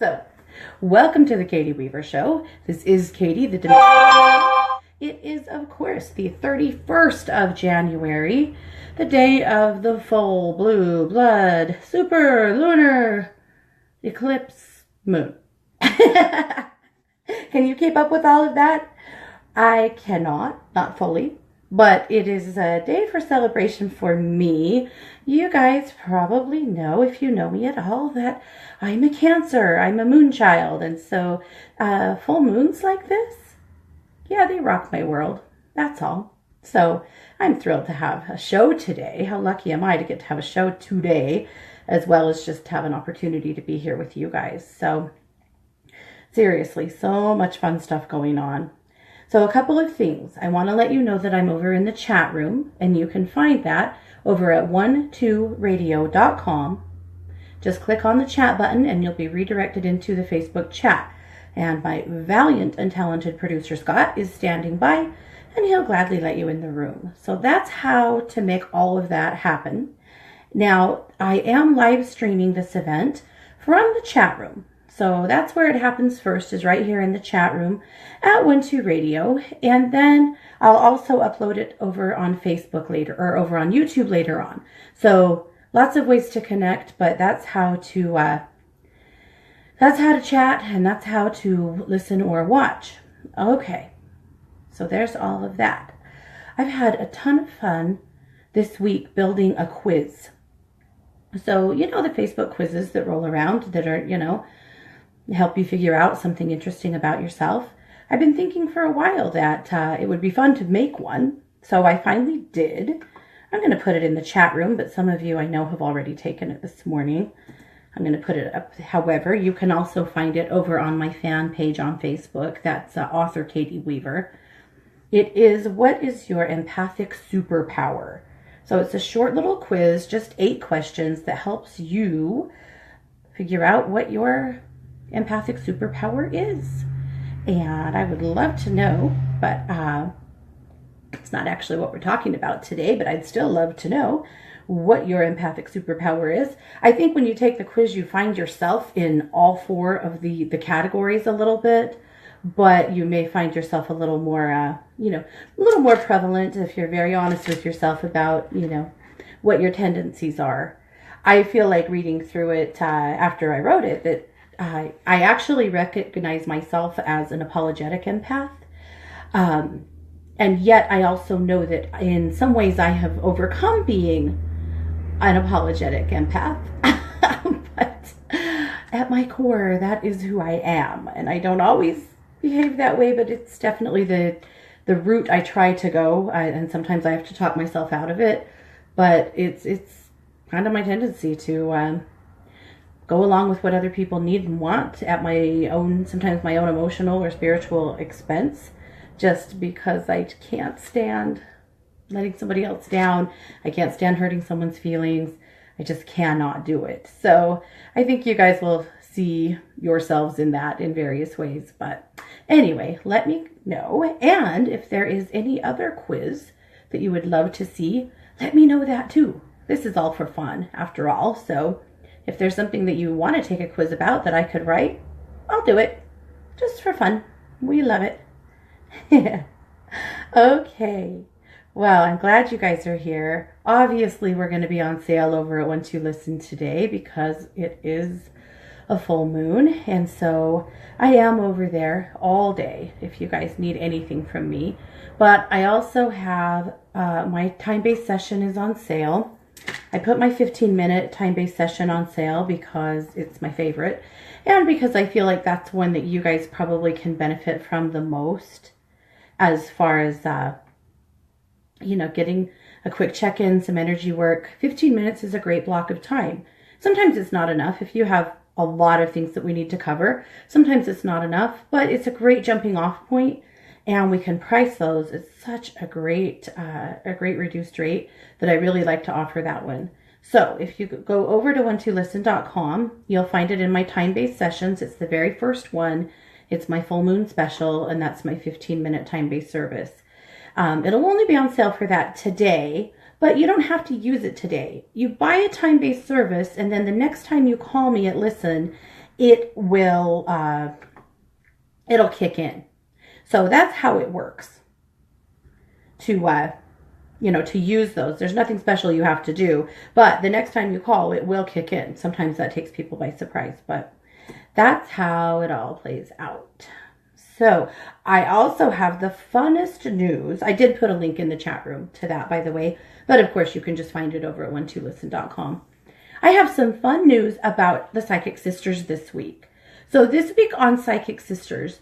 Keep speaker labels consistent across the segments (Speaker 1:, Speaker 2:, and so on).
Speaker 1: So, welcome to the Katie Weaver Show. This is Katie, the Dimension. It is, of course, the 31st of January, the day of the full blue blood super lunar eclipse moon. Can you keep up with all of that? I cannot, not fully, but it is a day for celebration for me. You guys probably know, if you know me at all, that I'm a Cancer. I'm a moon child, and so full moons like this, yeah, they rock my world. That's all. So I'm thrilled to have a show today. How lucky am I to get to have a show today, as well as just have an opportunity to be here with you guys. So seriously, so much fun stuff going on. So a couple of things. I want to let you know that I'm over in the chat room, and you can find that over at 12radio.com. Just click on the chat button and you'll be redirected into the Facebook chat. And my valiant and talented producer Scott is standing by, and he'll gladly let you in the room. So that's how to make all of that happen. Now, I am live streaming this event from the chat room. So that's where it happens first, is right here in the chat room at 12 Radio. And then I'll also upload it over on Facebook later, or over on YouTube later on. So lots of ways to connect, but that's how to chat, and that's how to listen or watch. Okay, so there's all of that. I've had a ton of fun this week building a quiz. So, you know, the Facebook quizzes that roll around that are, you know, help you figure out something interesting about yourself. I've been thinking for a while that it would be fun to make one, so I finally did. I'm going to put it in the chat room, but some of you I know have already taken it this morning. I'm going to put it up. However, you can also find it over on my fan page on Facebook. That's author Katie Weaver. It is, what is your empathic superpower? So it's a short little quiz, just 8 questions that helps you figure out what your empathic superpower is. And I would love to know, but it's not actually what we're talking about today, but I'd still love to know what your empathic superpower is. I think when you take the quiz, you find yourself in all 4 of the categories a little bit, but you may find yourself a little more, a little more prevalent if you're very honest with yourself about, what your tendencies are. I feel like reading through it after I wrote it, that I actually recognize myself as an apologetic empath. And yet I also know that in some ways I have overcome being an apologetic empath. But at my core, that is who I am. And I don't always behave that way, but it's definitely the route I try to go. And sometimes I have to talk myself out of it. But it's kind of my tendency to go along with what other people need and want at my own, sometimes my own emotional or spiritual expense, just because I can't stand letting somebody else down. I can't stand hurting someone's feelings. I just cannot do it. So I think you guys will see yourselves in that in various ways. But anyway, let me know. And if there is any other quiz that you would love to see, let me know that too. This is all for fun after all. So if there's something that you want to take a quiz about that I could write, I'll do it. Just for fun. We love it. Okay. Well, I'm glad you guys are here. Obviously, we're going to be on sale over at 12 Listen today because it is a full moon. And so I am over there all day if you guys need anything from me. But I also have my time-based session is on sale. I put my 15-minute time-based session on sale because it's my favorite, and because I feel like that's one that you guys probably can benefit from the most, as far as, getting a quick check-in, some energy work. 15 minutes is a great block of time. Sometimes it's not enough if you have a lot of things that we need to cover. Sometimes it's not enough, but it's a great jumping off point. And we can price those at such a great reduced rate that I really like to offer that one. So if you go over to 12listen.com, you'll find it in my time-based sessions. It's the very first one. It's my full moon special, and that's my 15-minute time-based service. It'll only be on sale for that today, but you don't have to use it today. You buy a time-based service, and then the next time you call me at Listen, it will, it'll kick in. So that's how it works to, to use those. There's nothing special you have to do, but the next time you call, it will kick in. Sometimes that takes people by surprise, but that's how it all plays out. So I also have the funnest news. I did put a link in the chat room to that, by the way, but of course you can just find it over at one2listen.com. I have some fun news about the Psychic Sisters this week. So this week on Psychic Sisters,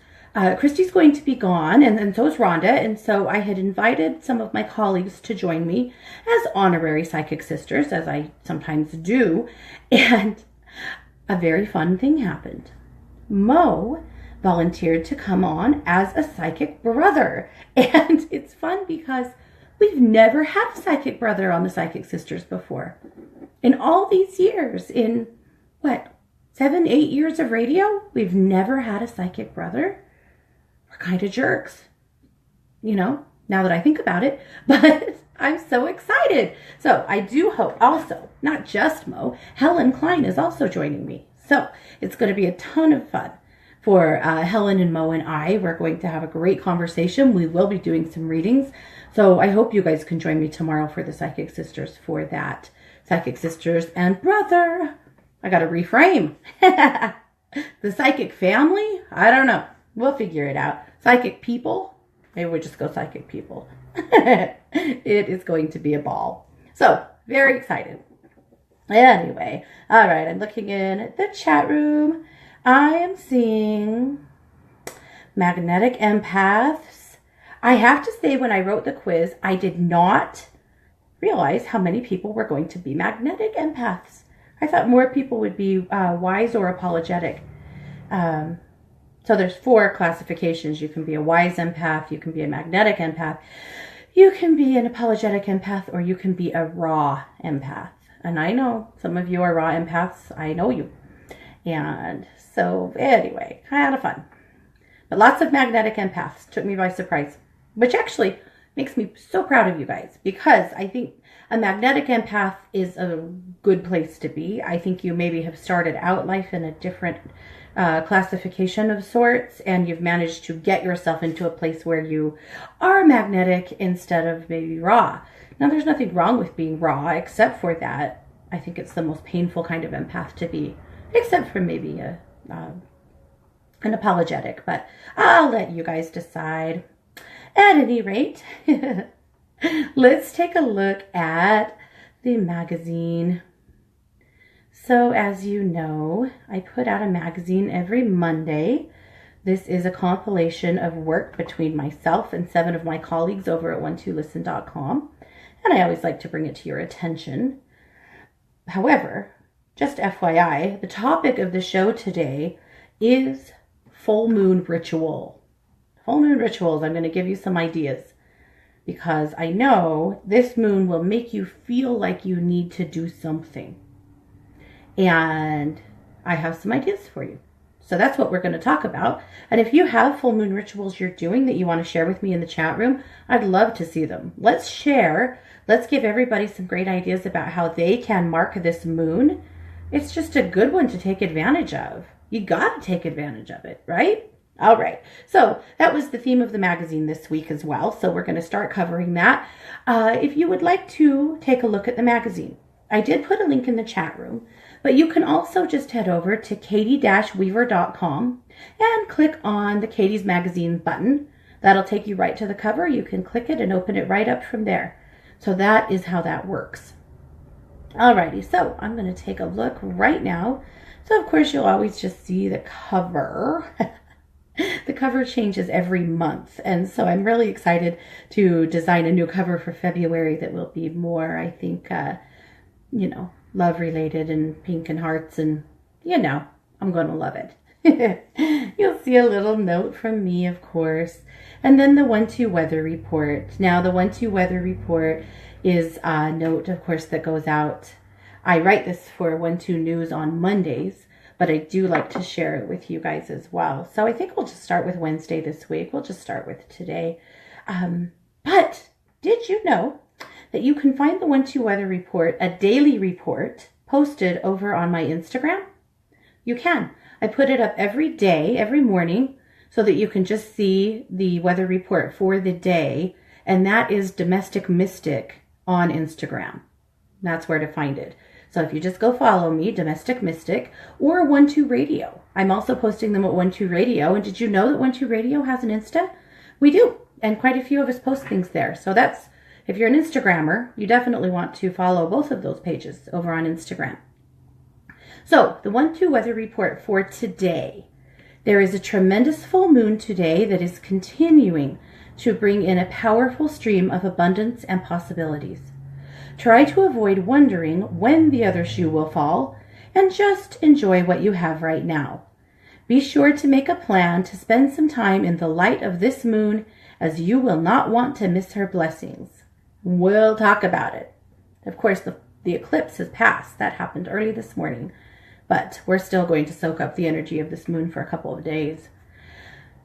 Speaker 1: Christy's going to be gone, and so is Rhonda, and so I had invited some of my colleagues to join me as honorary Psychic Sisters, as I sometimes do, and a very fun thing happened. Mo volunteered to come on as a psychic brother, and it's fun because we've never had a psychic brother on the Psychic Sisters before. In all these years, in 7, 8 years of radio, we've never had a psychic brother. We're kind of jerks, now that I think about it, but I'm so excited. So I do hope also, not just Mo, Helen Klein is also joining me. So it's going to be a ton of fun for Helen and Mo and I. We're going to have a great conversation. We will be doing some readings. So I hope you guys can join me tomorrow for the Psychic Sisters for that. Psychic Sisters and brother. I got to reframe. The psychic family? I don't know. We'll figure it out. Psychic people? Maybe we'll just go psychic people. It is going to be a ball. So, very excited. Anyway, all right, I'm looking in at the chat room. I am seeing magnetic empaths. I have to say, when I wrote the quiz, I did not realize how many people were going to be magnetic empaths. I thought more people would be wise or apologetic. So there's 4 classifications. You can be a wise empath, you can be a magnetic empath, you can be an apologetic empath, or you can be a raw empath. And I know some of you are raw empaths. I know you. And so anyway, kind of fun. But lots of magnetic empaths took me by surprise, which actually makes me so proud of you guys, because I think a magnetic empath is a good place to be. I think you maybe have started out life in a different classification of sorts, and you've managed to get yourself into a place where you are magnetic instead of maybe raw. Now, there's nothing wrong with being raw, except for that I think it's the most painful kind of empath to be, except for maybe an apologetic, but I'll let you guys decide. At any rate, let's take a look at the magazine. So as you know, I put out a magazine every Monday. This is a compilation of work between myself and 7 of my colleagues over at one2listen.com. And I always like to bring it to your attention. However, just FYI, the topic of the show today is full moon ritual. Full moon rituals, I'm going to give you some ideas, because I know this moon will make you feel like you need to do something. And I have some ideas for you. So that's what we're going to talk about. And if you have full moon rituals you're doing that you want to share with me in the chat room, I'd love to see them. Let's share. Let's give everybody some great ideas about how they can mark this moon. It's just a good one to take advantage of. You got to take advantage of it, right? All right. So that was the theme of the magazine this week as well. So we're going to start covering that. If you would like to take a look at the magazine, I did put a link in the chat room, but you can also just head over to katie-weaver.com and click on the Katie's Magazine button. That'll take you right to the cover. You can click it and open it right up from there. So that is how that works. Alrighty, so I'm going to take a look right now. So of course you'll always just see the cover. The cover changes every month, and so I'm really excited to design a new cover for February that will be more, I think, love related and pink and hearts, and I'm going to love it. You'll see a little note from me, of course, and then the 1-2 weather report. Now, the 1-2 weather report is a note, of course, that goes out. I write this for 1-2 News on Mondays, but I do like to share it with you guys as well. So I think we'll just start with Wednesday this week. We'll just start with today. But did you know that you can find the 1-2 weather report, a daily report, posted over on my Instagram? You can. I put it up every day, every morning, so that you can just see the weather report for the day. And that is Domestic Mystic on Instagram. That's where to find it. So if you just go follow me, Domestic Mystic, or 12 Radio. I'm also posting them at 12 Radio. And did you know that 12 Radio has an Insta? We do. And quite a few of us post things there. So that's, if you're an Instagrammer, you definitely want to follow both of those pages over on Instagram. So the 12 weather report for today. There is a tremendous full moon today that is continuing to bring in a powerful stream of abundance and possibilities. Try to avoid wondering when the other shoe will fall and just enjoy what you have right now. Be sure to make a plan to spend some time in the light of this moon, as you will not want to miss her blessings. We'll talk about it. Of course, the eclipse has passed. That happened early this morning, but we're still going to soak up the energy of this moon for a couple of days.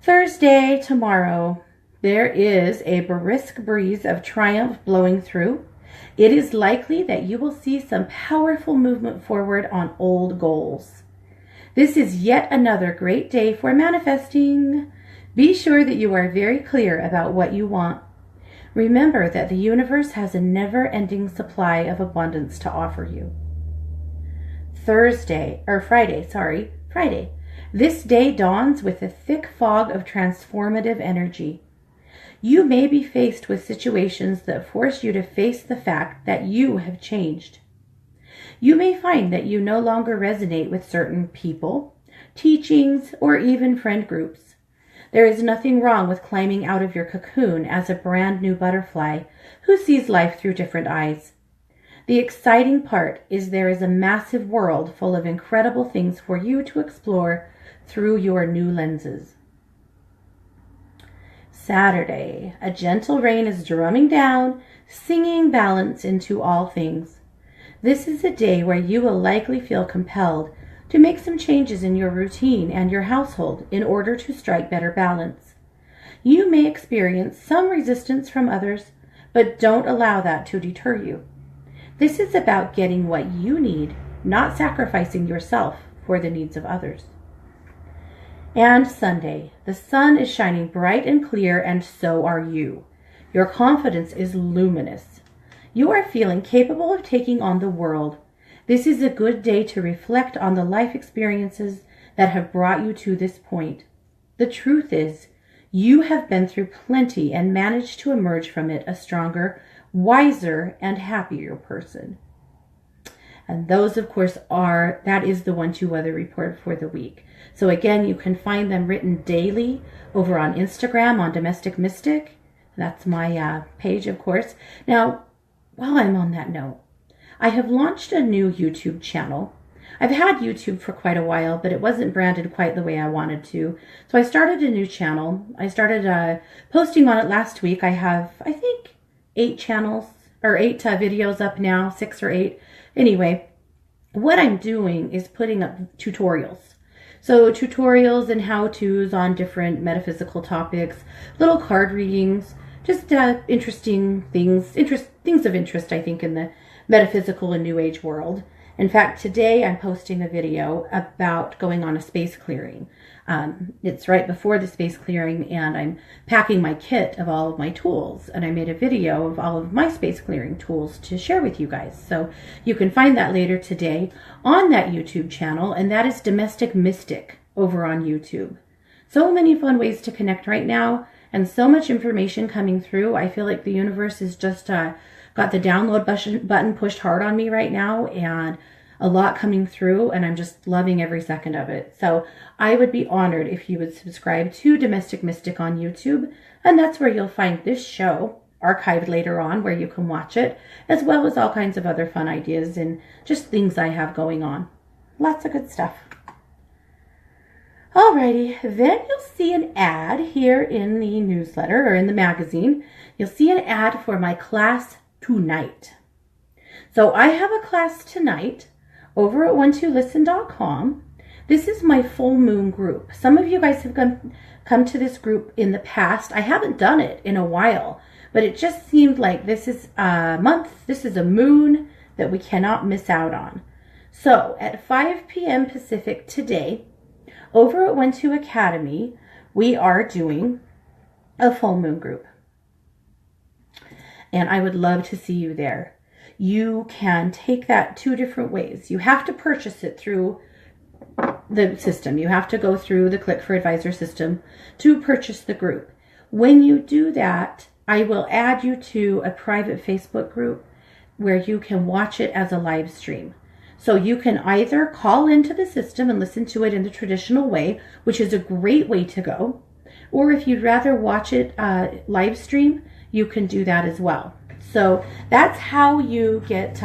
Speaker 1: Thursday, tomorrow, there is a brisk breeze of triumph blowing through. It is likely that you will see some powerful movement forward on old goals. This is yet another great day for manifesting. Be sure that you are very clear about what you want. Remember that the universe has a never-ending supply of abundance to offer you. Friday. This day dawns with a thick fog of transformative energy. You may be faced with situations that force you to face the fact that you have changed. You may find that you no longer resonate with certain people, teachings, or even friend groups. There is nothing wrong with climbing out of your cocoon as a brand new butterfly who sees life through different eyes. The exciting part is there is a massive world full of incredible things for you to explore through your new lenses. Saturday, a gentle rain is drumming down, singing balance into all things. This is a day where you will likely feel compelled to make some changes in your routine and your household in order to strike better balance. You may experience some resistance from others, but don't allow that to deter you. This is about getting what you need, not sacrificing yourself for the needs of others. And Sunday, the sun is shining bright and clear, and so are you. Your confidence is luminous. You are feeling capable of taking on the world. This is a good day to reflect on the life experiences that have brought you to this point. The truth is, you have been through plenty and managed to emerge from it a stronger, wiser, and happier person. And those, of course, that is the 12 weather report for the week. So again, you can find them written daily over on Instagram on Domestic Mystic. That's my page, of course. Now, while I'm on that note, I have launched a new YouTube channel. I've had YouTube for quite a while, but it wasn't branded quite the way I wanted to. So I started a new channel. I started posting on it last week. I have, I think, 8 videos up now, 6 or 8. Anyway, what I'm doing is putting up tutorials. So tutorials and how-tos on different metaphysical topics, little card readings, just interesting things, things of interest, I think, in the metaphysical and New Age world. In fact, today I'm posting a video about going on a space clearing. It's right before the space clearing, and I'm packing my kit of all of my tools, and I made a video of all of my space clearing tools to share with you guys. So you can find that later today on that YouTube channel, and that is Domestic Mystic over on YouTube. So many fun ways to connect right now, and so much information coming through. I feel like the universe is just got the download button pushed hard on me right now, and a lot coming through, and I'm just loving every second of it. So I would be honored if you would subscribe to Domestic Mystic on YouTube, and that's where you'll find this show archived later on, where you can watch it, as well as all kinds of other fun ideas and just things I have going on. Lots of good stuff. Alrighty, then you'll see an ad here in the newsletter or in the magazine. You'll see an ad for my class tonight. So I have a class tonight over at 12listen.com. This is my full moon group. Some of you guys have come to this group in the past. I haven't done it in a while, but it just seemed like this is a month, this is a moon that we cannot miss out on. So at 5 p.m. Pacific today, Over at 1-2 Academy, we are doing a full moon group. And I would love to see you there. You can take that 2 different ways. You have to purchase it through the system. You have to go through the Click for Advisor system to purchase the group. When you do that, I will add you to a private Facebook group where you can watch it as a live stream. So you can either call into the system and listen to it in the traditional way, which is a great way to go. Or if you'd rather watch it live stream, you can do that as well. So that's how you get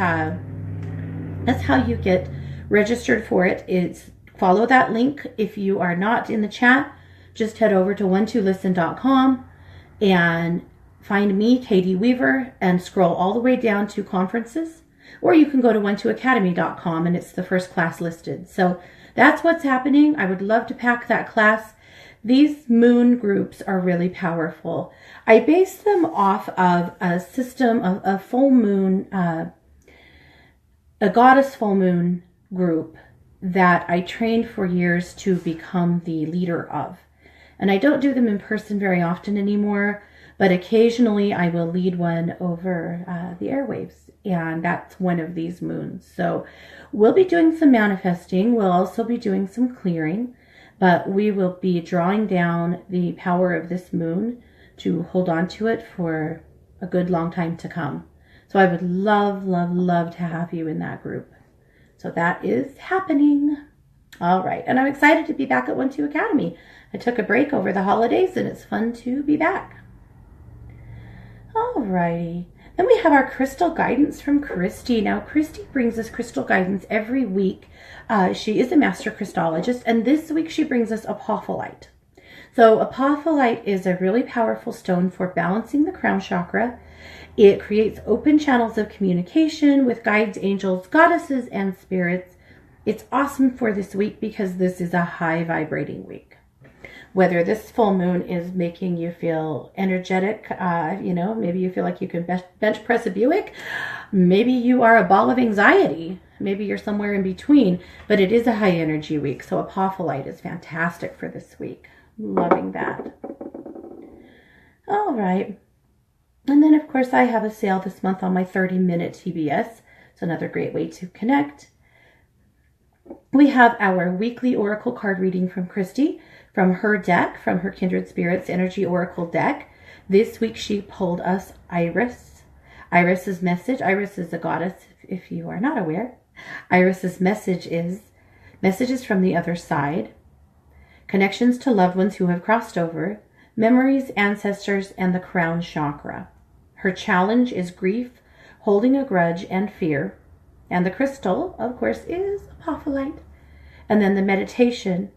Speaker 1: registered for it. It's follow that link. If you are not in the chat, just head over to 12listen.com and find me, Katie Weaver, and scroll all the way down to conferences. Or you can go to 12academy.com and it's the first class listed. So that's what's happening. I would love to pack that class. These moon groups are really powerful. I base them off of a system of a full moon, a goddess full moon group that I trained for years to become the leader of. And I don't do them in person very often anymore, but occasionally I will lead one over the airwaves. And that's one of these moons. So we'll be doing some manifesting. We'll also be doing some clearing. But we will be drawing down the power of this moon to hold on to it for a good long time to come. So I would love, love, love to have you in that group. So that is happening. All right. And I'm excited to be back at 1-2 Academy. I took a break over the holidays and it's fun to be back. All righty. Then we have our crystal guidance from Christy. Now, Christy brings us crystal guidance every week. She is a master crystallologist, and this week she brings us apophyllite. So apophyllite is a really powerful stone for balancing the crown chakra. It creates open channels of communication with guides, angels, goddesses, and spirits. It's awesome for this week because this is a high vibrating week. Whether this full moon is making you feel energetic, maybe you feel like you can bench press a Buick. Maybe you are a ball of anxiety. Maybe you're somewhere in between, but it is a high energy week. So apophyllite is fantastic for this week. Loving that. All right. And then, of course, I have a sale this month on my 30-minute TBS. It's another great way to connect. We have our weekly oracle card reading from Christy, from her deck, from her Kindred Spirits Energy Oracle deck. This week she pulled us Iris. Iris's message. Iris is a goddess, if you are not aware. Iris's message is messages from the other side, connections to loved ones who have crossed over, memories, ancestors, and the crown chakra. Her challenge is grief, holding a grudge, and fear. And the crystal, of course, is apophyllite. And then the meditation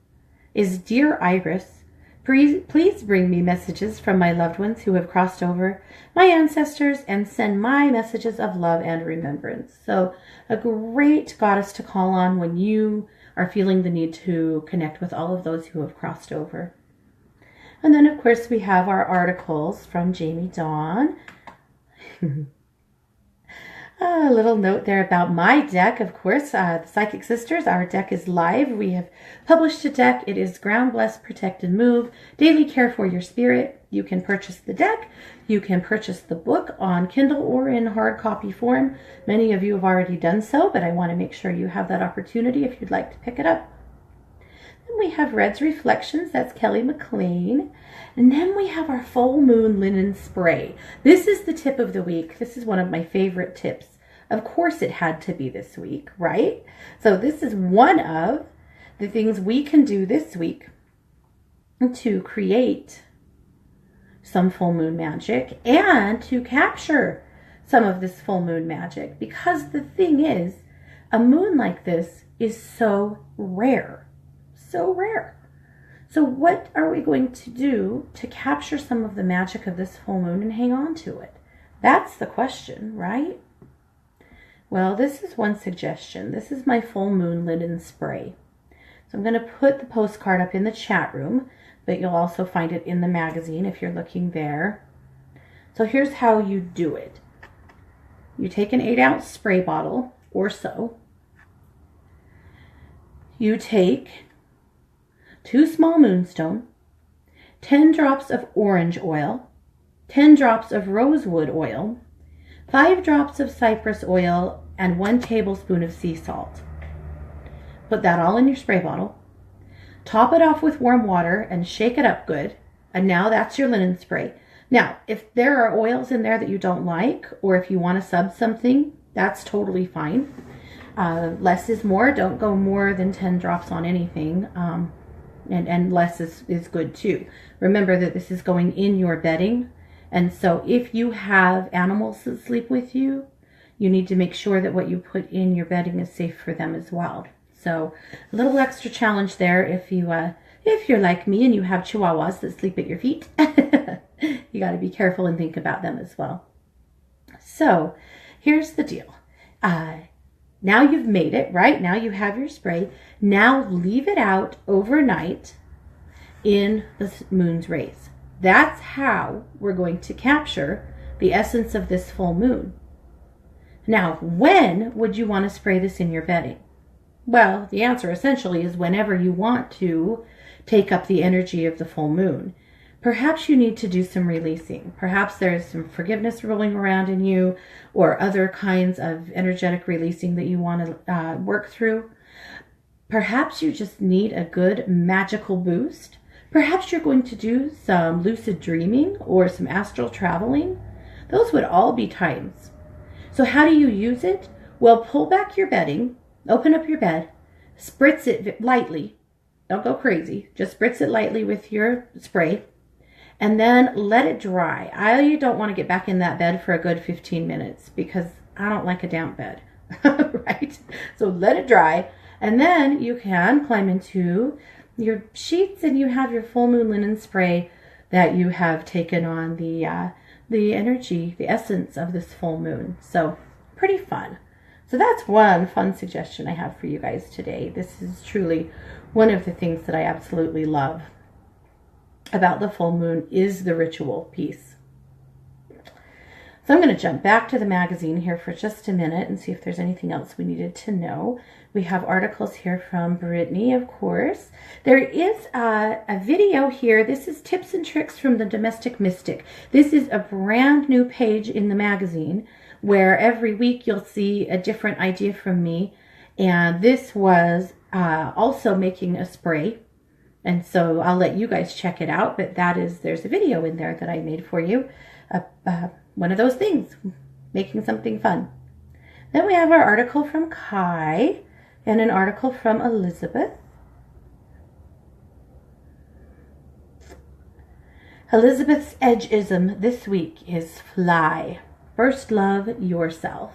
Speaker 1: is, Dear Iris, please bring me messages from my loved ones who have crossed over, my ancestors, and send my messages of love and remembrance. So a great goddess to call on when you are feeling the need to connect with all of those who have crossed over. And then, of course, we have our articles from Jamie Dawn. A little note there about my deck, of course, the Psychic Sisters. Our deck is live. We have published a deck. It is Ground, Bless, Protect, and Move, Daily Care for Your Spirit. You can purchase the deck. You can purchase the book on Kindle or in hard copy form. Many of you have already done so, but I want to make sure you have that opportunity if you'd like to pick it up. Then we have Red's Reflections. That's Kelly McLean. And then we have our Full Moon Linen Spray. This is the tip of the week. This is one of my favorite tips. Of course it had to be this week, right? So this is one of the things we can do this week to create some full moon magic and to capture some of this full moon magic. Because the thing is, a moon like this is so rare. So rare. So what are we going to do to capture some of the magic of this full moon and hang on to it? That's the question, right? Well, this is one suggestion. This is my Full Moon Linen Spray. So I'm going to put the postcard up in the chat room, but you'll also find it in the magazine if you're looking there. So here's how you do it. You take an 8-ounce spray bottle or so. You take 2 small moonstone, 10 drops of orange oil, 10 drops of rosewood oil, 5 drops of cypress oil, and 1 tablespoon of sea salt. Put that all in your spray bottle. Top it off with warm water and shake it up good. And now that's your linen spray. Now, if there are oils in there that you don't like, or if you want to sub something, that's totally fine. Less is more. Don't go more than 10 drops on anything. And less is good too. Remember that this is going in your bedding. And so if you have animals that sleep with you, you need to make sure that what you put in your bedding is safe for them as well. So a little extra challenge there if you're like me and you have chihuahuas that sleep at your feet. You got to be careful and think about them as well. So here's the deal. Now you've made it, right? Now you have your spray. Now leave it out overnight in the moon's rays. That's how we're going to capture the essence of this full moon. Now, when would you want to spray this in your bedding? Well, the answer essentially is whenever you want to take up the energy of the full moon. Perhaps you need to do some releasing. Perhaps there's some forgiveness rolling around in you or other kinds of energetic releasing that you want to work through. Perhaps you just need a good magical boost. Perhaps you're going to do some lucid dreaming or some astral traveling. Those would all be times. So how do you use it? Well, pull back your bedding. Open up your bed, spritz it lightly. Don't go crazy. Just spritz it lightly with your spray and then let it dry. I don't want to get back in that bed for a good 15 minutes because I don't like a damp bed, right? So let it dry and then you can climb into your sheets and you have your full moon linen spray that you have taken on the energy, the essence of this full moon. So pretty fun. So that's one fun suggestion I have for you guys today. This is truly one of the things that I absolutely love about the full moon is the ritual piece. So I'm going to jump back to the magazine here for just a minute and see if there's anything else we needed to know. We have articles here from Brittany, of course. There is a video here. This is Tips and Tricks from the Domestic Mystic. This is a brand new page in the magazine where every week you'll see a different idea from me. And this was also making a spray. And so I'll let you guys check it out. But there's a video in there that I made for you. One of those things, making something fun. Then we have our article from Kai and an article from Elizabeth. Elizabeth's edgeism this week is fly. First love yourself.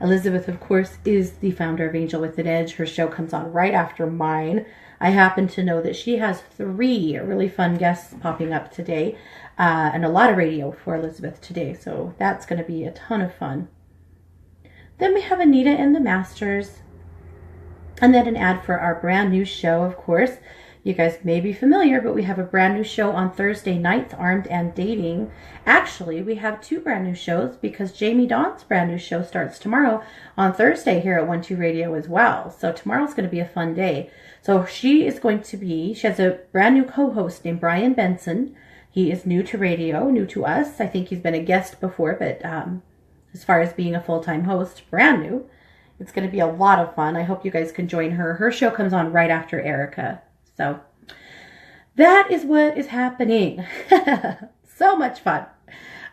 Speaker 1: Elizabeth, of course, is the founder of Angel with an Edge. Her show comes on right after mine. I happen to know that she has 3 really fun guests popping up today and a lot of radio for Elizabeth today. So that's going to be a ton of fun. Then we have Anita and the Masters. And then an ad for our brand new show, of course. You guys may be familiar, but we have a brand new show on Thursday nights, Armed and Dating. Actually, we have 2 brand new shows because Jamie Dawn's brand new show starts tomorrow on Thursday here at 12 Radio as well. So tomorrow's going to be a fun day. So she has a brand new co-host named Brian Benson. He is new to radio, new to us. I think he's been a guest before, but as far as being a full-time host, brand new. It's going to be a lot of fun. I hope you guys can join her. Her show comes on right after Erica. So that is what is happening. So much fun.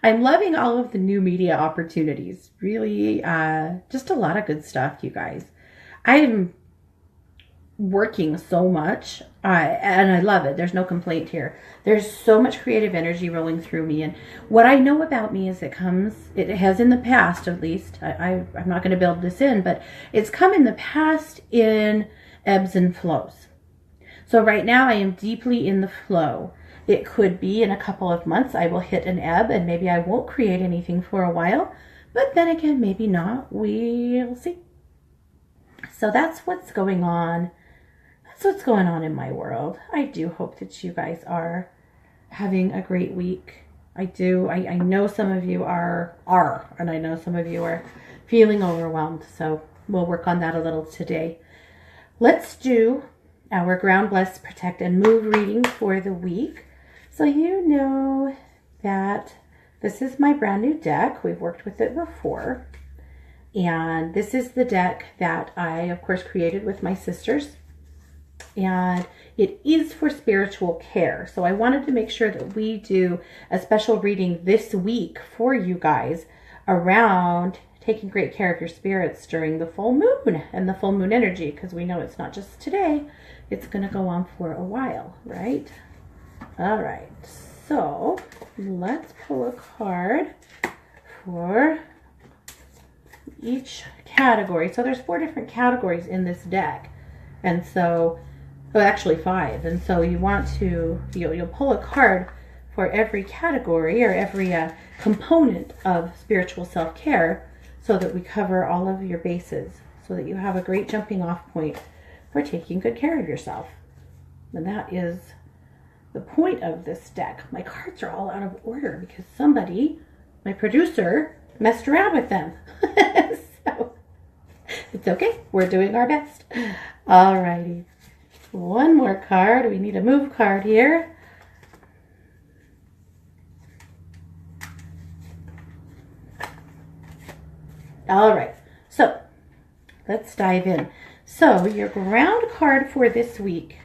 Speaker 1: I'm loving all of the new media opportunities. Really, just a lot of good stuff, you guys. I'm working so much and I love it. There's no complaint here. There's so much creative energy rolling through me, and what I know about me is it has in the past, at least, I'm not going to build this in, but it's come in the past in ebbs and flows. So right now I am deeply in the flow. It could be in a couple of months I will hit an ebb and maybe I won't create anything for a while, but then again, maybe not. We'll see. So that's what's going on. That's what's going on in my world. I do hope that you guys are having a great week. I do. I know some of you are, and I know some of you are feeling overwhelmed. So we'll work on that a little today. Let's do our ground, bless, protect, and move reading for the week. So you know that this is my brand new deck. We've worked with it before. And this is the deck that I, of course, created with my sisters. And it is for spiritual care. So I wanted to make sure that we do a special reading this week for you guys around taking great care of your spirits during the full moon and the full moon energy, because we know it's not just today, it's going to go on for a while, right? All right, so let's pull a card for each category. So there's 4 different categories in this deck, and so, well, actually 5, and so you want to, you'll pull a card for every category or every component of spiritual self-care, so that we cover all of your bases, so that you have a great jumping off point for taking good care of yourself. And that is the point of this deck. My cards are all out of order because somebody, my producer, messed around with them. So it's okay. We're doing our best. Alrighty. One more card. We need a move card here. All right, so let's dive in. So your ground card for this week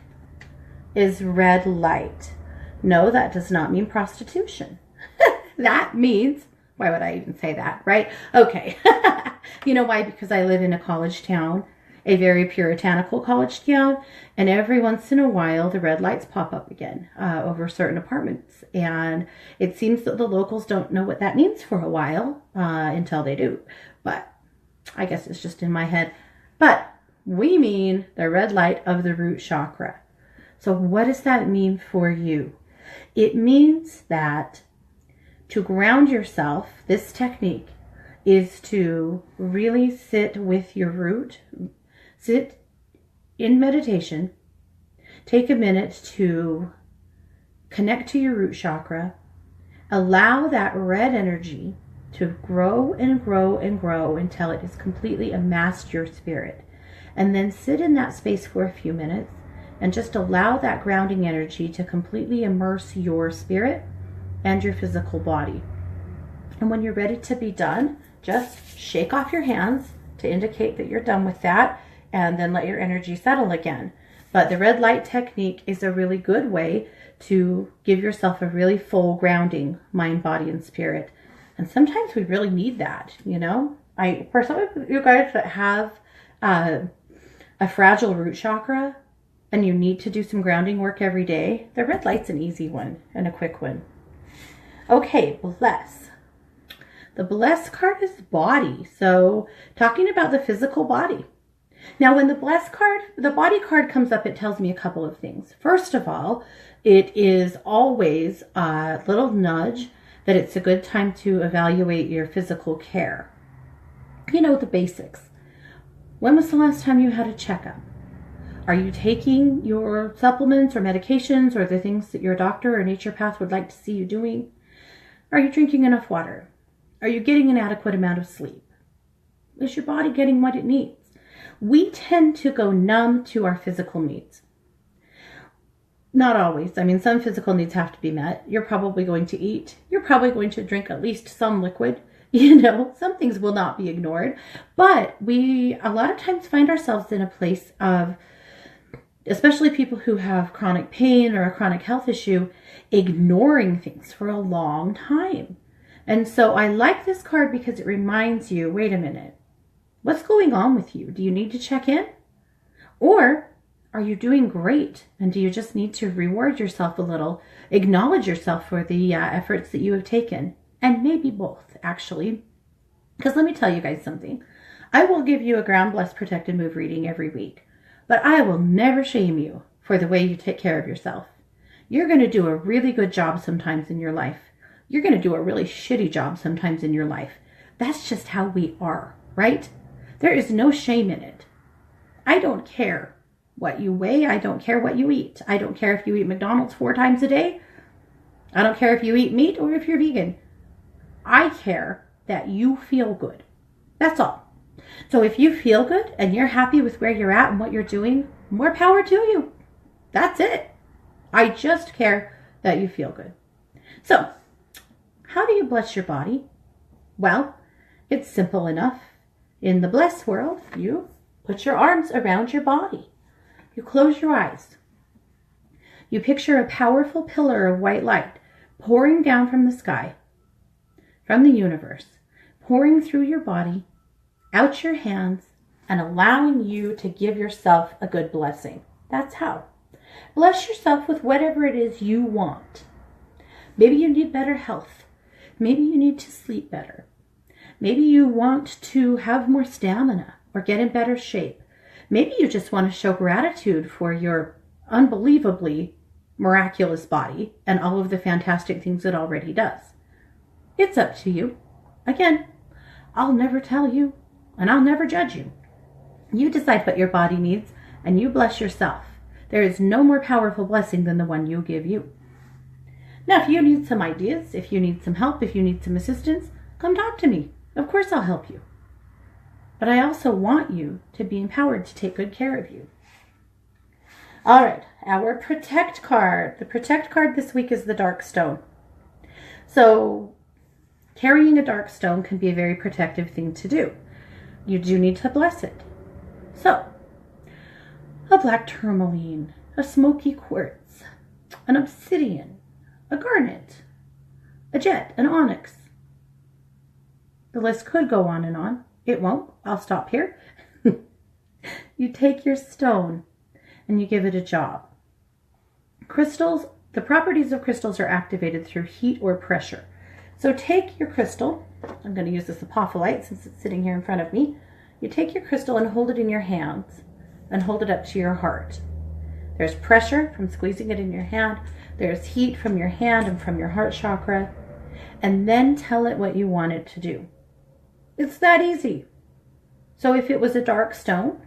Speaker 1: is red light. No, that does not mean prostitution. That means, why would I even say that, right? Okay. You know why? Because I live in a college town, a very puritanical college town, and every once in a while the red lights pop up again over certain apartments. And it seems that the locals don't know what that means for a while until they do. But I guess it's just in my head. But we mean the red light of the root chakra. So what does that mean for you? It means that to ground yourself, this technique is to really sit with your root, sit in meditation, take a minute to connect to your root chakra, allow that red energy to grow and grow and grow until it has completely amassed your spirit. And then sit in that space for a few minutes and just allow that grounding energy to completely immerse your spirit and your physical body. And when you're ready to be done, just shake off your hands to indicate that you're done with that, and then let your energy settle again. But the red light technique is a really good way to give yourself a really full grounding, mind, body, and spirit. And sometimes we really need that, you know. For some of you guys that have a fragile root chakra and you need to do some grounding work every day, the red light's an easy one and a quick one. Okay, bless. The bless card is body. So talking about the physical body. Now, when the bless card, the body card comes up, it tells me a couple of things. First of all, it is always a little nudge that it's a good time to evaluate your physical care. You know, the basics. When was the last time you had a checkup? Are you taking your supplements or medications or the things that your doctor or naturopath would like to see you doing? Are you drinking enough water? Are you getting an adequate amount of sleep? Is your body getting what it needs? We tend to go numb to our physical needs. Not always. I mean, some physical needs have to be met. You're probably going to eat. You're probably going to drink at least some liquid. You know, some things will not be ignored. But we, a lot of times, find ourselves in a place of, especially people who have chronic pain or a chronic health issue, ignoring things for a long time. And so I like this card because it reminds you, wait a minute, what's going on with you? Do you need to check in? Or are you doing great? And do you just need to reward yourself a little, acknowledge yourself for the efforts that you have taken? And maybe both, actually. Because let me tell you guys something. I will give you a ground, bless, protect, and move reading every week. But I will never shame you for the way you take care of yourself. You're going to do a really good job sometimes in your life. You're going to do a really shitty job sometimes in your life. That's just how we are, right? There is no shame in it. I don't care what you weigh. I don't care what you eat. I don't care if you eat McDonald's 4 times a day. I don't care if you eat meat or if you're vegan. I care that you feel good. That's all. So if you feel good and you're happy with where you're at and what you're doing, more power to you. That's it. I just care that you feel good. So, how do you bless your body? Well, it's simple enough. In the bless world, you put your arms around your body. You close your eyes. You picture a powerful pillar of white light pouring down from the sky, from the universe, pouring through your body, out your hands, and allowing you to give yourself a good blessing. That's how. Bless yourself with whatever it is you want. Maybe you need better health. Maybe you need to sleep better. Maybe you want to have more stamina or get in better shape. Maybe you just want to show gratitude for your unbelievably miraculous body and all of the fantastic things it already does. It's up to you. Again, I'll never tell you and I'll never judge you. You decide what your body needs and you bless yourself. There is no more powerful blessing than the one you give you. Now, if you need some ideas, if you need some help, if you need some assistance, come talk to me. Of course I'll help you. But I also want you to be empowered to take good care of you. All right, our protect card. The protect card this week is the dark stone. So carrying a dark stone can be a very protective thing to do. You do need to bless it. So, a black tourmaline, a smoky quartz, an obsidian, a garnet, a jet, an onyx. The list could go on and on. It won't. I'll stop here. You take your stone and you give it a job. Crystals, the properties of crystals are activated through heat or pressure. So take your crystal. I'm going to use this apophyllite since it's sitting here in front of me. You take your crystal and hold it in your hands and hold it up to your heart. There's pressure from squeezing it in your hand. There's heat from your hand and from your heart chakra. And then tell it what you want it to do. It's that easy. So if it was a dark stone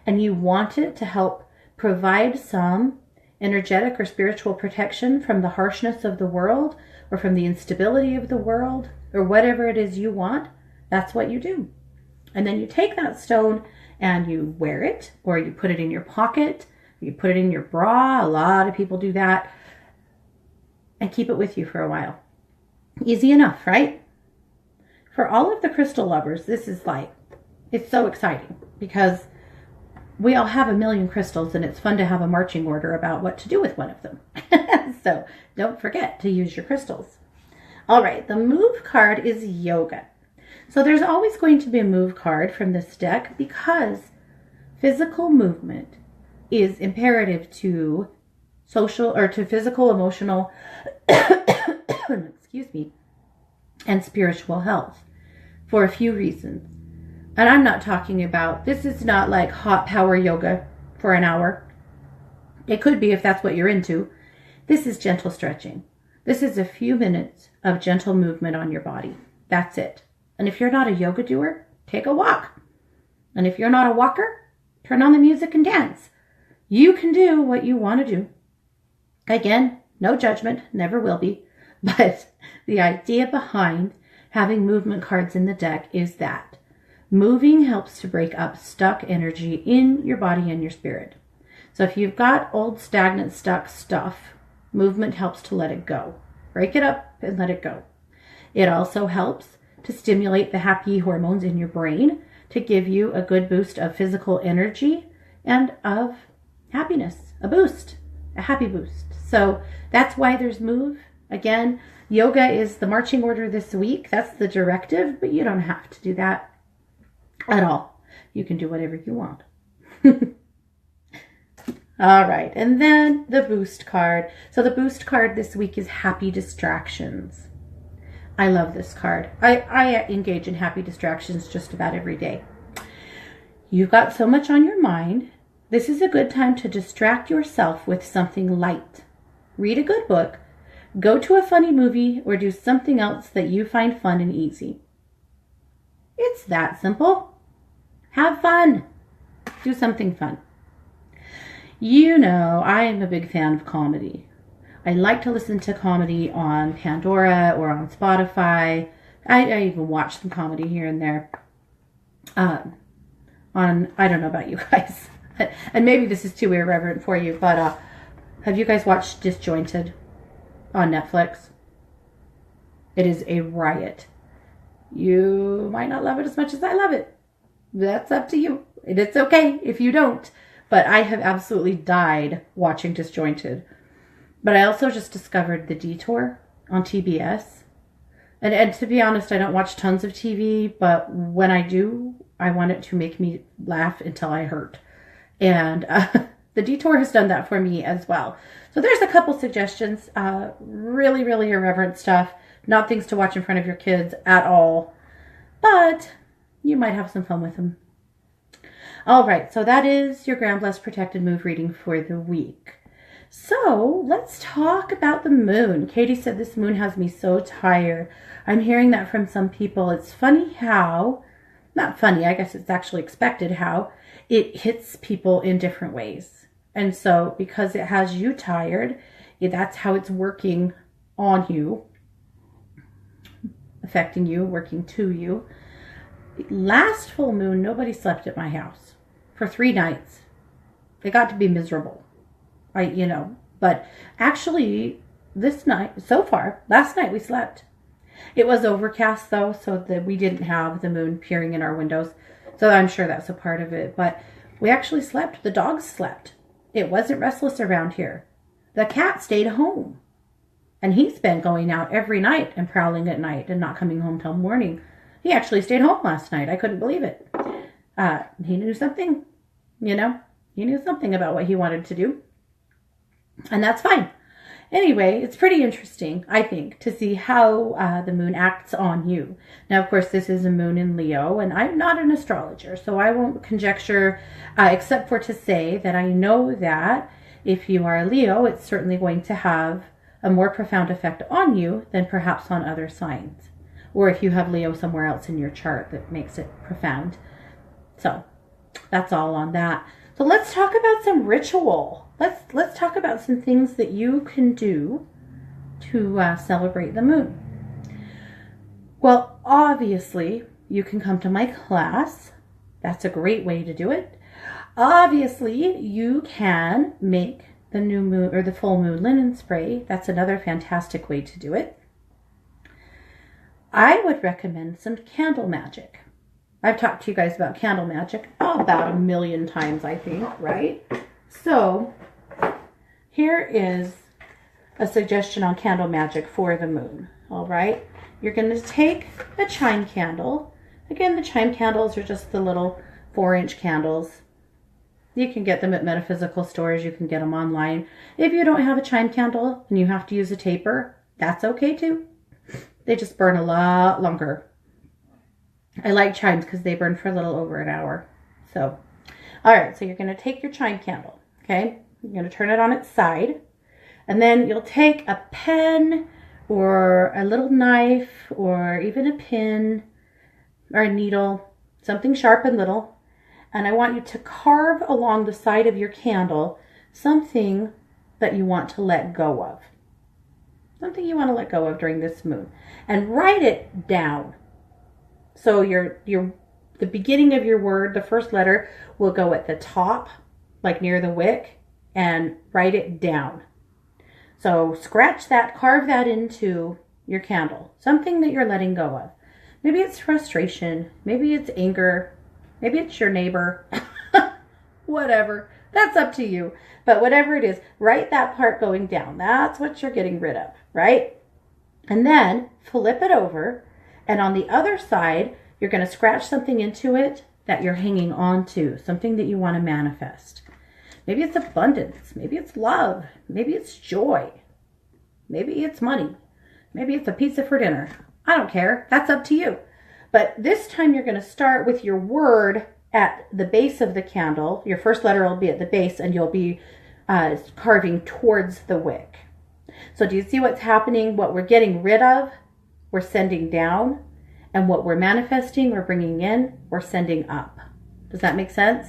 Speaker 1: and you want it to help provide some energetic or spiritual protection from the harshness of the world or from the instability of the world or whatever it is you want, that's what you do. And then you take that stone and you wear it, or you put it in your pocket, you put it in your bra. A lot of people do that, and keep it with you for a while. Easy enough, right? For all of the crystal lovers, this is like, it's so exciting because we all have a million crystals and it's fun to have a marching order about what to do with one of them. So don't forget to use your crystals. All right, the move card is yoga. So there's always going to be a move card from this deck because physical movement is imperative to social or to physical, emotional, excuse me, and spiritual health for a few reasons. And I'm not talking about, this is not like hot power yoga for an hour. It could be if that's what you're into. This is gentle stretching. This is a few minutes of gentle movement on your body. That's it. And if you're not a yoga doer, take a walk. And if you're not a walker, turn on the music and dance. You can do what you want to do. Again, no judgment, never will be. But the idea behind having movement cards in the deck is that moving helps to break up stuck energy in your body and your spirit. So if you've got old, stagnant, stuck stuff, movement helps to let it go. Break it up and let it go. It also helps to stimulate the happy hormones in your brain to give you a good boost of physical energy and of happiness, a boost, a happy boost. So that's why there's move. Again, yoga is the marching order this week. That's the directive, but you don't have to do that at all. You can do whatever you want. All right, and then the boost card. So the boost card this week is happy distractions. I love this card. I engage in happy distractions just about every day. You've got so much on your mind. This is a good time to distract yourself with something light. Read a good book, go to a funny movie, or do something else that you find fun and easy. It's that simple. Have fun. Do something fun. You know, I am a big fan of comedy. I like to listen to comedy on Pandora or on Spotify. I even watch some comedy here and there. I don't know about you guys. And maybe this is too irreverent for you, but have you guys watched Disjointed on Netflix? It is a riot. You might not love it as much as I love it. That's up to you. And it's okay if you don't. But I have absolutely died watching Disjointed. But I also just discovered The Detour on TBS. And to be honest, I don't watch tons of TV, but when I do, I want it to make me laugh until I hurt. And The Detour has done that for me as well. So there's a couple suggestions. Really, really irreverent stuff. Not things to watch in front of your kids at all. But you might have some fun with them. All right, so that is your Grand Blessed Protected Move reading for the week. So let's talk about the moon. Katie said this moon has me so tired. I'm hearing that from some people. It's funny how, not funny, I guess it's actually expected how, it hits people in different ways. And so because it has you tired, that's how it's working on you, affecting you, working to you. Last full moon, nobody slept at my house for 3 nights. It got to be miserable. But actually this night, so far, last night we slept. It was overcast though, so that we didn't have the moon peering in our windows. So I'm sure that's a part of it, but we actually slept. The dogs slept. It wasn't restless around here. The cat stayed home. And he's been going out every night and prowling at night and not coming home till morning. He actually stayed home last night. I couldn't believe it. He knew something, He knew something about what he wanted to do. And that's fine. Anyway, it's pretty interesting, I think, to see how the moon acts on you. Now, of course, this is a moon in Leo, and I'm not an astrologer, so I won't conjecture, except for to say that I know that if you are a Leo, it's certainly going to have a more profound effect on you than perhaps on other signs. Or if you have Leo somewhere else in your chart that makes it profound. So that's all on that. So let's talk about some ritual. Let's talk about some things that you can do to celebrate the moon. Well, obviously, you can come to my class. That's a great way to do it. Obviously, you can make the new moon or the full moon linen spray. That's another fantastic way to do it. I would recommend some candle magic. I've talked to you guys about candle magic about 1 million times, I think, right? So here is a suggestion on candle magic for the moon, all right? You're going to take a chime candle. Again, the chime candles are just the little 4-inch candles. You can get them at metaphysical stores. You can get them online. If you don't have a chime candle and you have to use a taper, that's okay too. They just burn a lot longer. I like chimes because they burn for a little over an hour. So, all right, so you're going to take your chime candle, okay? You're going to turn it on its side. And then you'll take a pen or a little knife or even a pin or a needle, something sharp and little. And I want you to carve along the side of your candle something that you want to let go of. Something you want to let go of during this moon. And write it down. So the beginning of your word, the first letter, will go at the top, like near the wick, and write it down. So scratch that, carve that into your candle. Something that you're letting go of. Maybe it's frustration. Maybe it's anger. Maybe it's your neighbor. Whatever. That's up to you. But whatever it is, write that part going down. That's what you're getting rid of, right? And then flip it over. And on the other side, you're going to scratch something into it that you're hanging on to, something that you want to manifest. Maybe it's abundance. Maybe it's love. Maybe it's joy. Maybe it's money. Maybe it's a pizza for dinner. I don't care. That's up to you. But this time you're going to start with your word at the base of the candle. Your first letter will be at the base and you'll be carving towards the wick. So do you see what's happening? What we're getting rid of, we're sending down, and what we're manifesting or bringing in, we're sending up. Does that make sense?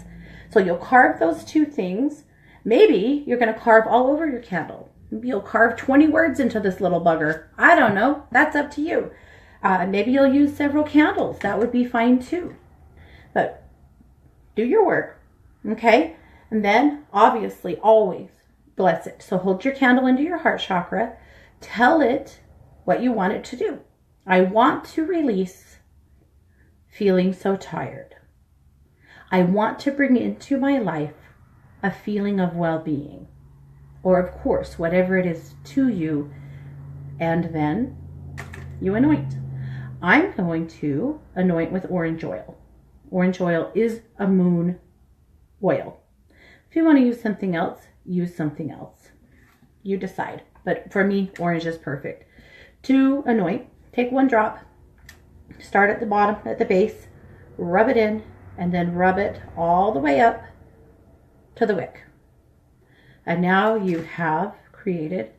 Speaker 1: So you'll carve those two things. Maybe you're going to carve all over your candle. Maybe you'll carve 20 words into this little bugger. I don't know. That's up to you. Maybe you'll use several candles. That would be fine too. But do your work, okay? And then, obviously, always bless it. So hold your candle into your heart chakra. Tell it what you want it to do. I want to release feeling so tired. I want to bring into my life a feeling of well-being. Or, of course, whatever it is to you. And then you anoint. I'm going to anoint with orange oil. Orange oil is a moon oil. If you want to use something else, use something else. You decide. But for me, orange is perfect. To anoint, take 1 drop, start at the bottom, at the base, rub it in, and then rub it all the way up to the wick. And now you have created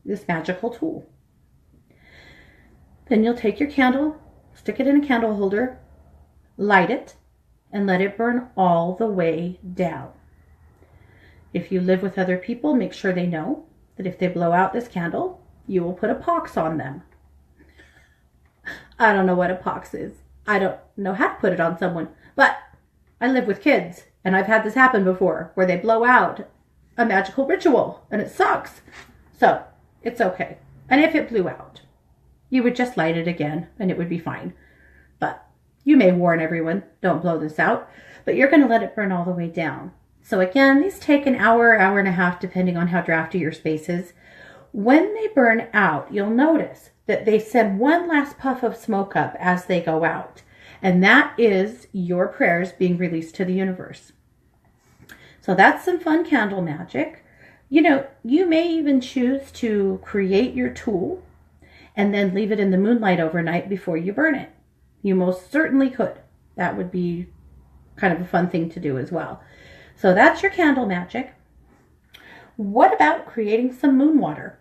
Speaker 1: this magical tool. Then you'll take your candle, stick it in a candle holder, light it, and let it burn all the way down. If you live with other people, make sure they know that if they blow out this candle, you will put a pox on them. I don't know what a pox is. I don't know how to put it on someone, but I live with kids, and I've had this happen before, where they blow out a magical ritual, and it sucks. So, it's okay. And if it blew out, you would just light it again, and it would be fine. But you may warn everyone, don't blow this out, but you're going to let it burn all the way down. So again, these take an hour, hour and a half, depending on how drafty your space is. When they burn out, you'll notice that they send one last puff of smoke up as they go out. And that is your prayers being released to the universe. So that's some fun candle magic. You know, you may even choose to create your tool and then leave it in the moonlight overnight before you burn it. You most certainly could. That would be kind of a fun thing to do as well. So that's your candle magic. What about creating some moon water?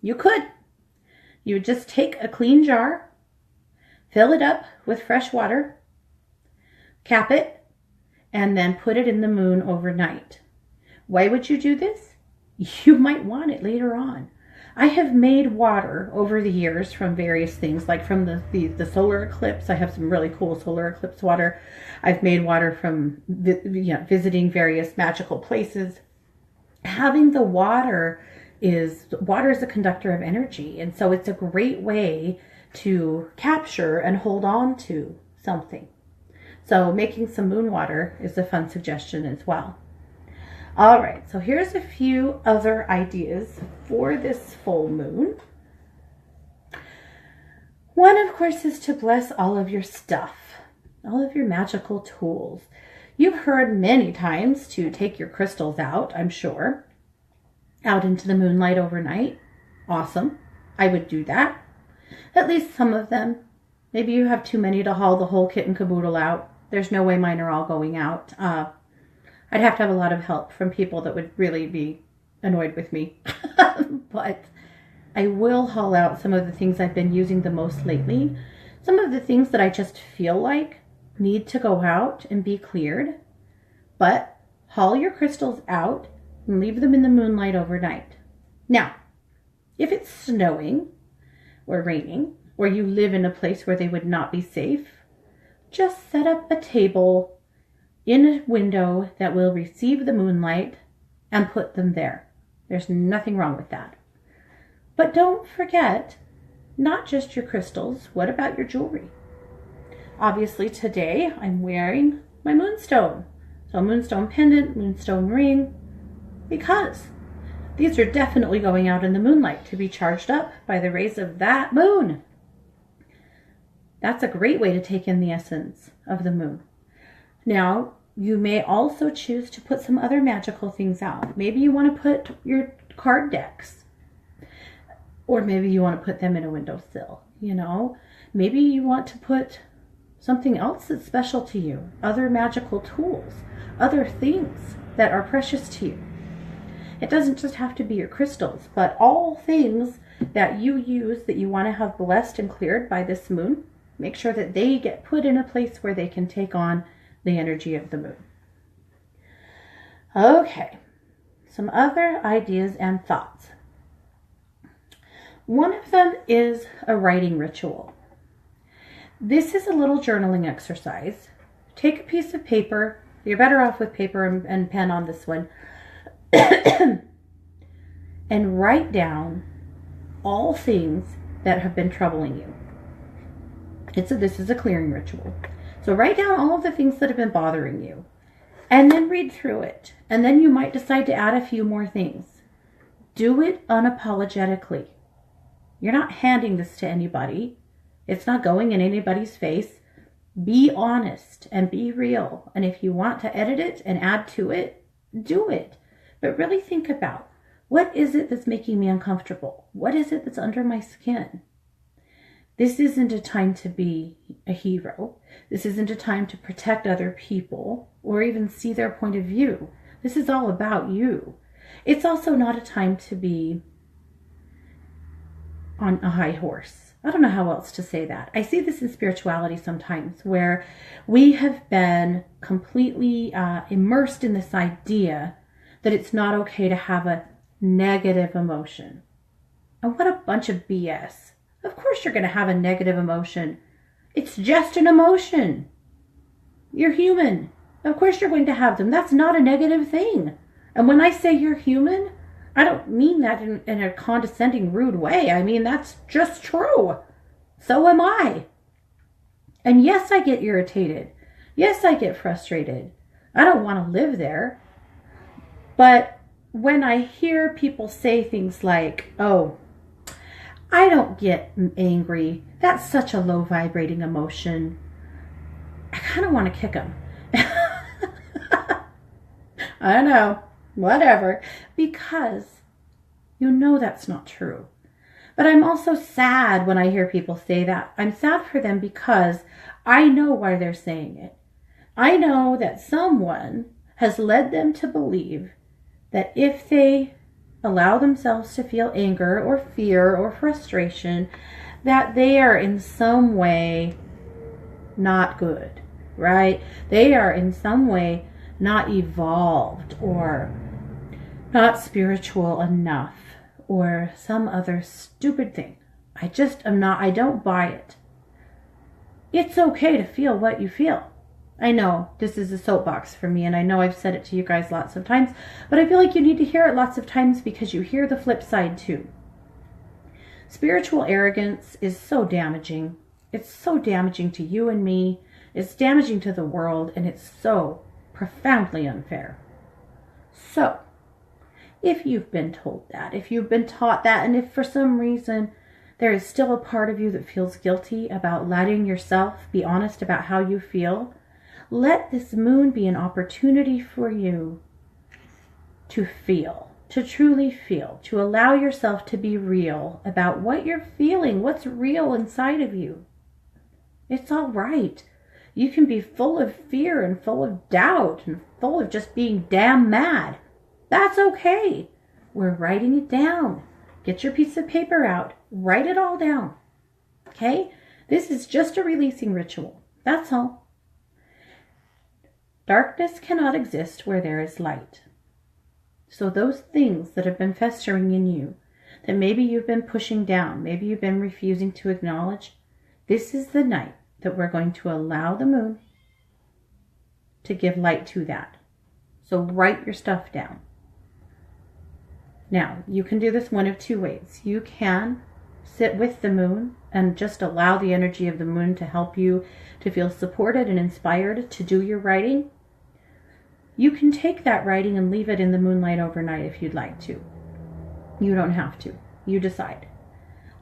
Speaker 1: You could. You would just take a clean jar, fill it up with fresh water, cap it, and then put it in the moon overnight. Why would you do this? You might want it later on. I have made water over the years from various things, like from the solar eclipse. I have some really cool solar eclipse water. I've made water from visiting various magical places. Having the water is a conductor of energy, and so it's a great way to capture and hold on to something. So making some moon water is a fun suggestion as well. All right, so here's a few other ideas for this full moon. One, of course, is to bless all of your stuff, all of your magical tools. You've heard many times to take your crystals out, I'm sure, out into the moonlight overnight. Awesome. I would do that. At least some of them. Maybe you have too many to haul the whole kit and caboodle out. There's no way mine are all going out. I'd have to have a lot of help from people that would really be annoyed with me. But I will haul out some of the things I've been using the most lately. Some of the things that I just feel like need to go out and be cleared. But haul your crystals out and leave them in the moonlight overnight. Now, if it's snowing or raining, or you live in a place where they would not be safe, just set up a table in a window that will receive the moonlight and put them there. There's nothing wrong with that. But don't forget, not just your crystals. What about your jewelry? Obviously today I'm wearing my moonstone. So moonstone pendant, moonstone ring, because these are definitely going out in the moonlight to be charged up by the rays of that moon. That's a great way to take in the essence of the moon. Now, you may also choose to put some other magical things out. Maybe you want to put your card decks, or maybe you want to put them in a windowsill, you know. Maybe you want to put something else that's special to you, other magical tools, other things that are precious to you. It doesn't just have to be your crystals, but all things that you use that you want to have blessed and cleared by this moon, make sure that they get put in a place where they can take on the energy of the moon. Okay, some other ideas and thoughts. One of them is a writing ritual. This is a little journaling exercise. Take a piece of paper, You're better off with paper and pen on this one. And write down all things that have been troubling you. This is a clearing ritual. So write down all of the things that have been bothering you. And then read through it. And then you might decide to add a few more things. Do it unapologetically. You're not handing this to anybody. It's not going in anybody's face. Be honest and be real. And if you want to edit it and add to it, do it. But really think about, what is it that's making me uncomfortable? What is it that's under my skin? This isn't a time to be a hero. This isn't a time to protect other people or even see their point of view. This is all about you. It's also not a time to be on a high horse. I don't know how else to say that. I see this in spirituality sometimes, where we have been completely immersed in this idea that it's not okay to have a negative emotion. And what a bunch of BS. Of course you're going to have a negative emotion. It's just an emotion. You're human. Of course you're going to have them. That's not a negative thing. And when I say you're human, I don't mean that in a condescending, rude way. I mean, that's just true. So am I. And yes, I get irritated. Yes, I get frustrated. I don't want to live there. But when I hear people say things like, oh, I don't get angry. That's such a low vibrating emotion. I kind of want to kick them. I know, whatever, because you know that's not true. But I'm also sad when I hear people say that. I'm sad for them because I know why they're saying it. I know that someone has led them to believe that if they allow themselves to feel anger or fear or frustration, that they are in some way not good, right? They are in some way not evolved or not spiritual enough or some other stupid thing. I don't buy it. It's okay to feel what you feel. I know this is a soapbox for me, and I know I've said it to you guys lots of times, but I feel like you need to hear it lots of times because you hear the flip side too. Spiritual arrogance is so damaging. It's so damaging to you and me. It's damaging to the world, and it's so profoundly unfair. So, if you've been told that, if you've been taught that, and if for some reason there is still a part of you that feels guilty about letting yourself be honest about how you feel, let this moon be an opportunity for you to feel, to truly feel, to allow yourself to be real about what you're feeling, what's real inside of you. It's all right. You can be full of fear and full of doubt and full of just being damn mad. That's okay. We're writing it down. Get your piece of paper out. Write it all down. Okay? This is just a releasing ritual. That's all. Darkness cannot exist where there is light. So those things that have been festering in you, that maybe you've been pushing down, maybe you've been refusing to acknowledge, this is the night that we're going to allow the moon to give light to that. So write your stuff down. Now, you can do this one of two ways. You can sit with the moon and just allow the energy of the moon to help you to feel supported and inspired to do your writing. You can take that writing and leave it in the moonlight overnight if you'd like to. You don't have to. You decide.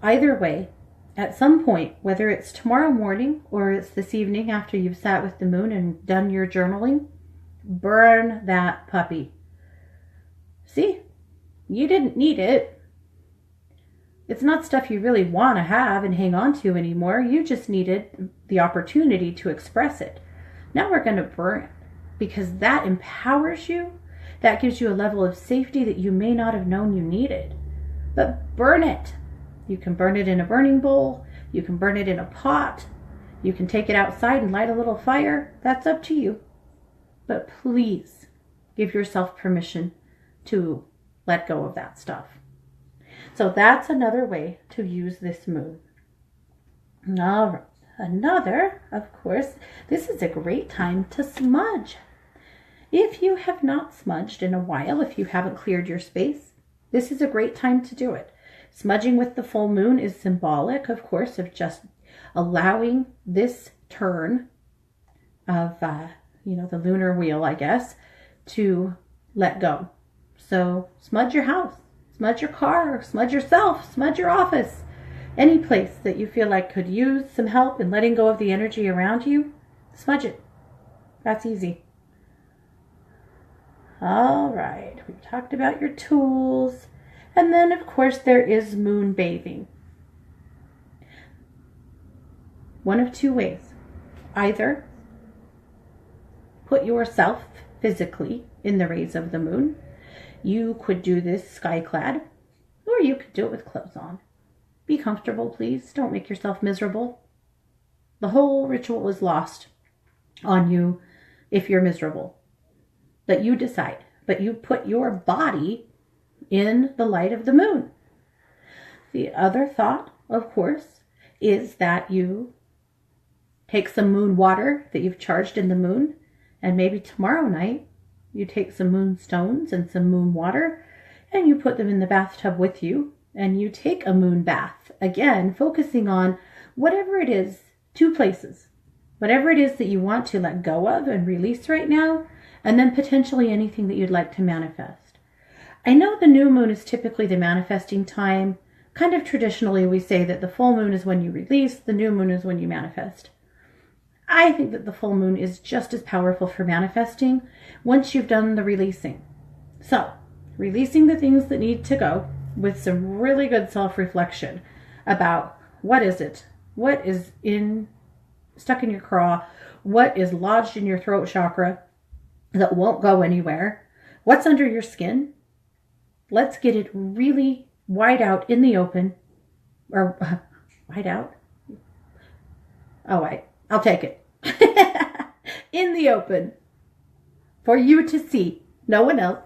Speaker 1: Either way, at some point, whether it's tomorrow morning or it's this evening after you've sat with the moon and done your journaling, burn that puppy. See? You didn't need it. It's not stuff you really want to have and hang on to anymore. You just needed the opportunity to express it. Now we're going to burn it because that empowers you. That gives you a level of safety that you may not have known you needed. But burn it. You can burn it in a burning bowl. You can burn it in a pot. You can take it outside and light a little fire. That's up to you. But please give yourself permission to let go of that stuff. So that's another way to use this moon. All right. Another, of course, this is a great time to smudge. If you have not smudged in a while, if you haven't cleared your space, this is a great time to do it. Smudging with the full moon is symbolic, of course, of just allowing this turn of, the lunar wheel, I guess, to let go. So smudge your house, smudge your car, smudge yourself, smudge your office. Any place that you feel like could use some help in letting go of the energy around you, smudge it. That's easy. All right, we've talked about your tools. And then, of course, there is moon bathing. One of two ways. Either put yourself physically in the rays of the moon. You could do this sky-clad, or you could do it with clothes on. Be comfortable, please. Don't make yourself miserable. The whole ritual is lost on you if you're miserable. But you decide. But you put your body in the light of the moon. The other thought, of course, is that you take some moon water that you've charged in the moon, and maybe tomorrow night you take some moon stones and some moon water, and you put them in the bathtub with you, and you take a moon bath. Again, focusing on whatever it is, two places. Whatever it is that you want to let go of and release right now, and then potentially anything that you'd like to manifest. I know the new moon is typically the manifesting time. Kind of traditionally, we say that the full moon is when you release, the new moon is when you manifest. I think that the full moon is just as powerful for manifesting once you've done the releasing. So, releasing the things that need to go with some really good self-reflection about what is it? What is stuck in your craw? What is lodged in your throat chakra that won't go anywhere? What's under your skin? Let's get it really wide out in the open. Or wide out? Oh, wait. I'll take it. In the open. For you to see. No one else.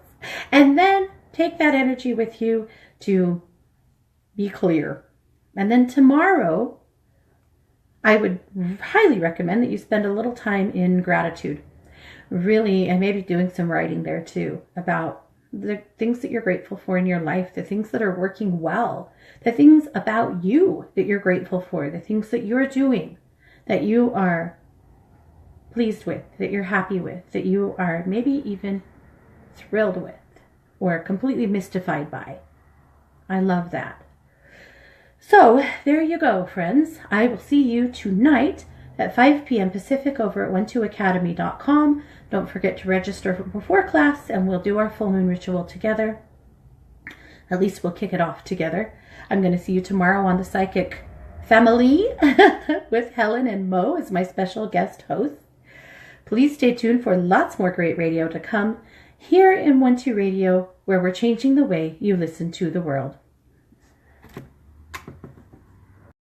Speaker 1: And then take that energy with you to be clear. And then tomorrow, I would highly recommend that you spend a little time in gratitude. Really, and maybe doing some writing there too about the things that you're grateful for in your life, the things that are working well, the things about you that you're grateful for, the things that you're doing that you are pleased with, that you're happy with, that you are maybe even thrilled with or completely mystified by. I love that. So there you go, friends. I will see you tonight at 5 p.m. Pacific over at one2academy.com. Don't forget to register before class and we'll do our full moon ritual together. At least we'll kick it off together. I'm going to see you tomorrow on the Psychic Family with Helen and Mo as my special guest hosts. Please stay tuned for lots more great radio to come here in 1-2 Radio, where we're changing the way you listen to the world.